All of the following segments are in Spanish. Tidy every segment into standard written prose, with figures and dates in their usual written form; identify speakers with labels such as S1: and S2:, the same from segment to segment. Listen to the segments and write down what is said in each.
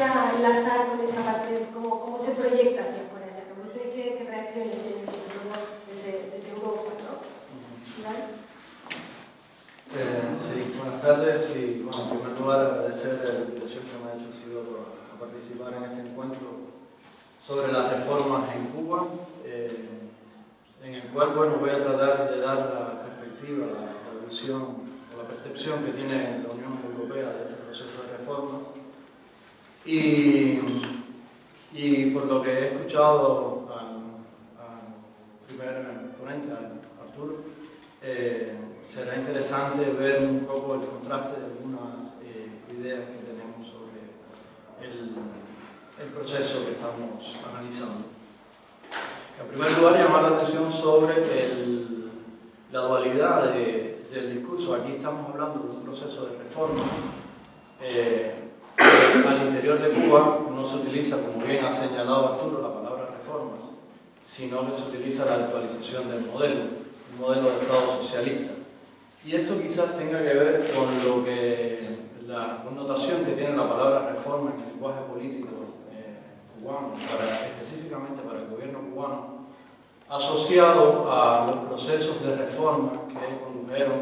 S1: a enlazar con esa parte de cómo se proyecta hacia afuera esa revolución y qué reacciones tiene desde Europa, ¿no? ¿Vale?
S2: Sí, buenas tardes y bueno, en primer lugar agradecer la invitación que me ha hecho a participar en este encuentro sobre las reformas en Cuba, en el cual bueno, voy a tratar de dar la perspectiva, la visión o la percepción que tiene la Unión Europea de este proceso de reformas y por lo que he escuchado al primer ponente, a Arturo, será interesante ver un poco el contraste de algunas ideas que tenemos sobre el proceso que estamos analizando. En primer lugar, llamar la atención sobre la dualidad del discurso. Aquí estamos hablando de un proceso de reforma. Al interior de Cuba no se utiliza, como bien ha señalado Arturo, la palabra reformas, sino que se utiliza la actualización del modelo, un modelo de Estado socialista. Y esto quizás tenga que ver con la connotación que tiene la palabra reforma en el lenguaje político cubano, específicamente para el gobierno cubano, asociado a los procesos de reforma que condujeron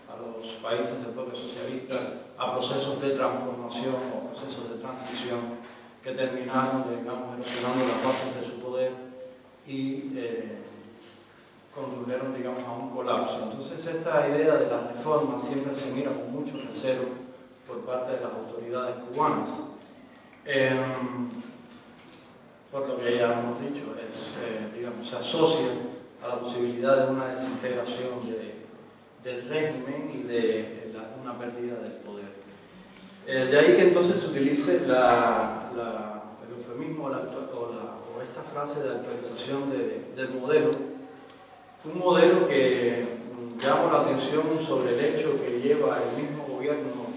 S2: a los países del bloque socialista a procesos de transformación o procesos de transición que terminaron, digamos, erosionando las bases de su poder y condujeron, digamos, a un colapso. Entonces, esta idea de las reformas siempre se mira con mucho recelo por parte de las autoridades cubanas. Por lo que ya hemos dicho, digamos, se asocia a la posibilidad de una desintegración del régimen y de una pérdida del poder. De ahí que entonces se utilice el eufemismo o esta frase de actualización del modelo, un modelo que llama la atención sobre el hecho que lleva el mismo gobierno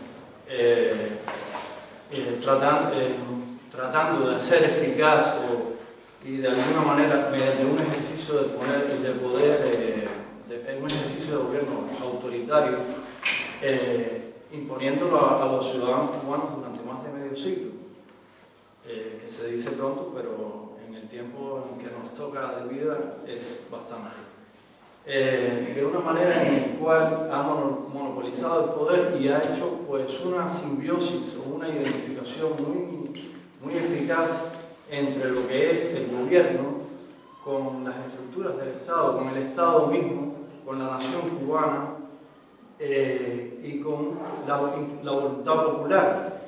S2: tratando de ser eficaz y de alguna manera mediante un ejercicio de poder, un ejercicio de gobierno autoritario, imponiéndolo a los ciudadanos cubanos durante más de medio siglo, que se dice pronto, pero en el tiempo en que nos toca de vida es bastante. De una manera en la cual ha monopolizado el poder y ha hecho pues una simbiosis o una identificación muy eficaz entre lo que es el gobierno con las estructuras del Estado, con el Estado mismo, con la nación cubana y con la voluntad popular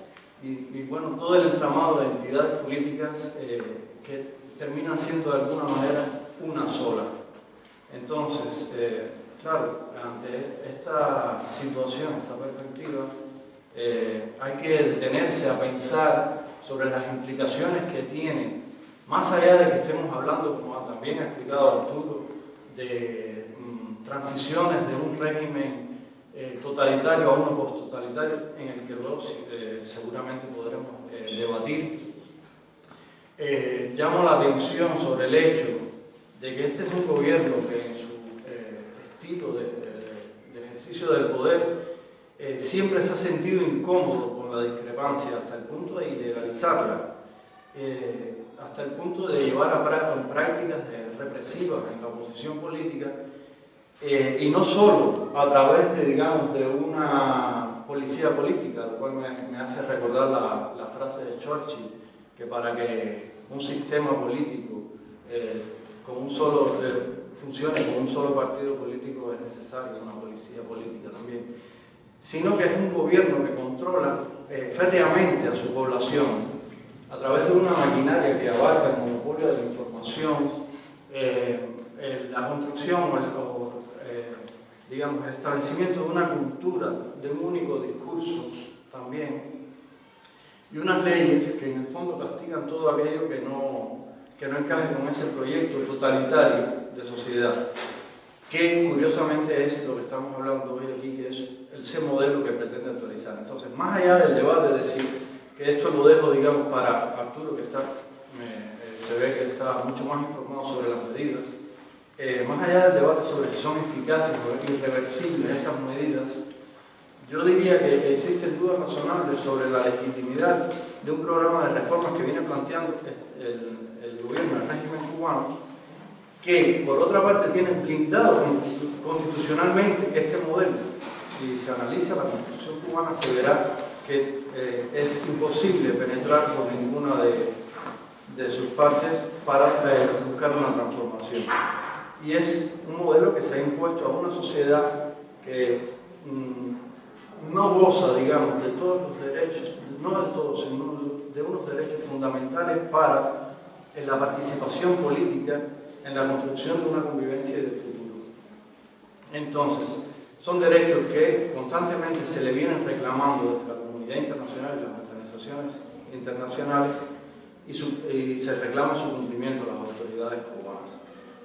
S2: y bueno, todo el entramado de entidades políticas que terminan siendo de alguna manera una sola. Entonces, claro, ante esta situación, esta perspectiva, hay que detenerse a pensar sobre las implicaciones que tiene, más allá de que estemos hablando, como también ha explicado Arturo, de transiciones de un régimen totalitario a uno post-totalitario, en el que luego seguramente podremos debatir. Llamo la atención sobre el hecho de que este es un gobierno que en su estilo de ejercicio del poder siempre se ha sentido incómodo con la discrepancia hasta el punto de ilegalizarla, hasta el punto de llevar a prácticas represivas en la oposición política y no solo a través de, digamos, de una policía política, lo cual me hace recordar la frase de Churchill, que para que un sistema político funcione con un solo partido político es necesario una policía política también, sino que es un gobierno que controla férreamente a su población a través de una maquinaria que abarca el monopolio de la información, la construcción digamos, el establecimiento de una cultura, de un único discurso también, y unas leyes que en el fondo castigan todo aquello que no encaje con ese proyecto totalitario de sociedad, que curiosamente es lo que estamos hablando hoy aquí, que es ese modelo que pretende actualizar. Entonces, más allá del debate de decir que esto lo dejo, digamos, para Arturo, que se ve que está mucho más informado sobre las medidas, más allá del debate sobre si son eficaces o irreversibles estas medidas, yo diría que existen dudas razonables sobre la legitimidad de un programa de reformas que viene planteando el gobierno del régimen cubano, que por otra parte tiene blindado constitucionalmente este modelo. Si se analiza la Constitución cubana se verá que es imposible penetrar por ninguna de sus partes para buscar una transformación. Y es un modelo que se ha impuesto a una sociedad que no goza, digamos, de todos los derechos, no de todos, sino de unos derechos fundamentales para la participación política en la construcción de una convivencia y de futuro. Entonces, son derechos que constantemente se le vienen reclamando desde la comunidad internacional y las organizaciones internacionales y se reclama su cumplimiento a las autoridades cubanas.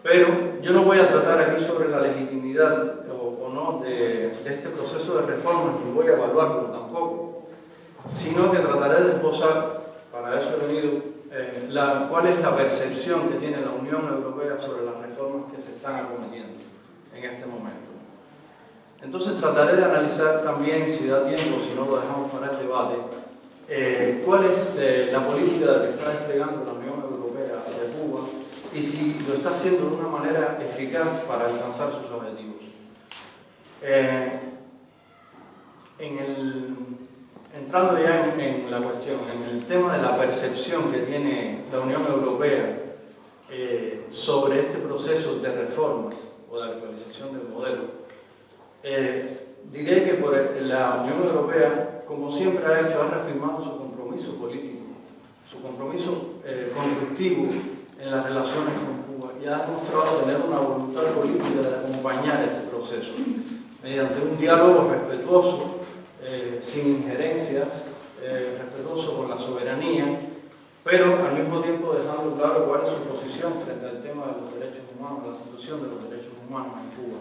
S2: Pero yo no voy a tratar aquí sobre la legitimidad o no de este proceso de reformas, ni voy a evaluarlo tampoco, sino que trataré de esbozar, para eso he venido, cuál es la percepción que tiene la Unión Europea sobre las reformas que se están acometiendo en este momento. Entonces trataré de analizar también, si da tiempo, si no lo dejamos para el debate, cuál es la política que está desplegando la Unión Europea hacia Cuba y si lo está haciendo de una manera eficaz para alcanzar sus objetivos. Entrando ya en la cuestión, en el tema de la percepción que tiene la Unión Europea sobre este proceso de reformas o de actualización del modelo, diré que la Unión Europea, como siempre ha hecho, ha reafirmado su compromiso político, su compromiso constructivo en las relaciones con Cuba y ha demostrado tener una voluntad política de acompañar este proceso mediante un diálogo respetuoso, sin injerencias, respetuoso con la soberanía, pero al mismo tiempo dejando claro cuál es su posición frente al tema de los derechos humanos, la situación de los derechos humanos en Cuba.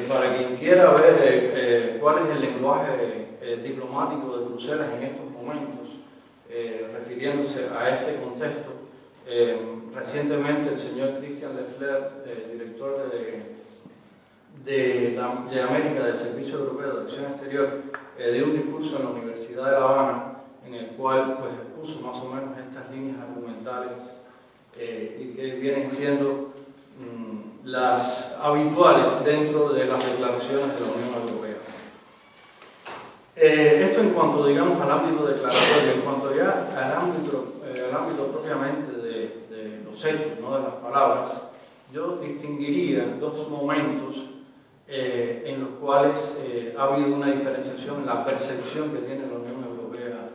S2: Para quien quiera ver cuál es el lenguaje diplomático de Bruselas en estos momentos, refiriéndose a este contexto, recientemente el señor Christian Leffler, director de América del Servicio Europeo de Acción Exterior, dio un discurso en la Universidad de La Habana en el cual pues, expuso más o menos estas líneas argumentales y que vienen siendo las habituales dentro de las declaraciones de la Unión Europea. Esto en cuanto, digamos, al ámbito declaratorio, en cuanto ya al ámbito propiamente de los hechos, no de las palabras, yo distinguiría dos momentos en los cuales ha habido una diferenciación en la percepción que tiene la Unión Europea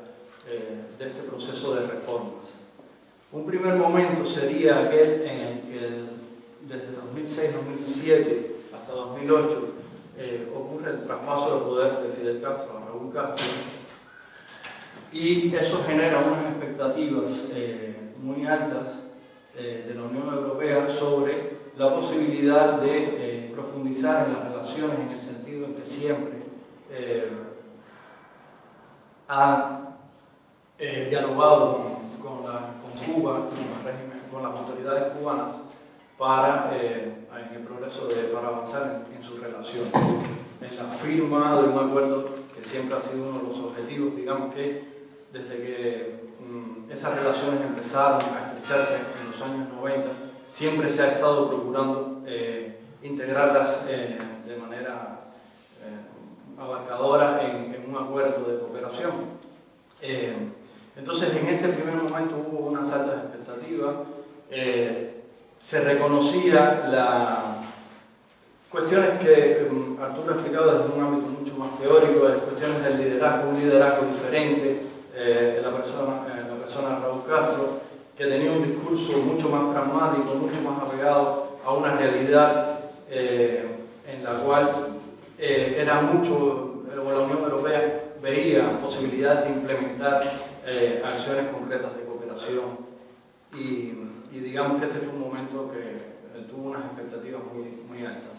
S2: de este proceso de reformas. Un primer momento sería aquel en el que desde 2006-2007 hasta 2008 ocurre el traspaso de poder de Fidel Castro a Raúl Castro y eso genera unas expectativas muy altas de la Unión Europea sobre la posibilidad de profundizar en las relaciones en el sentido en que siempre ha dialogado con Cuba, con las autoridades cubanas para en el progreso para avanzar en su relación, en la firma de un acuerdo que siempre ha sido uno de los objetivos, digamos que desde que esas relaciones empezaron a estrecharse en los años 90, siempre se ha estado procurando integrarlas de manera abarcadora en un acuerdo de cooperación. Entonces, en este primer momento hubo unas altas expectativas, se reconocía las cuestiones que Arturo ha explicado desde un ámbito mucho más teórico, las cuestiones del liderazgo, un liderazgo diferente, la persona de Raúl Castro, que tenía un discurso mucho más pragmático, mucho más apegado a una realidad en la cual era mucho, la Unión Europea veía posibilidades de implementar acciones concretas de cooperación y digamos que este fue un momento que tuvo unas expectativas muy altas.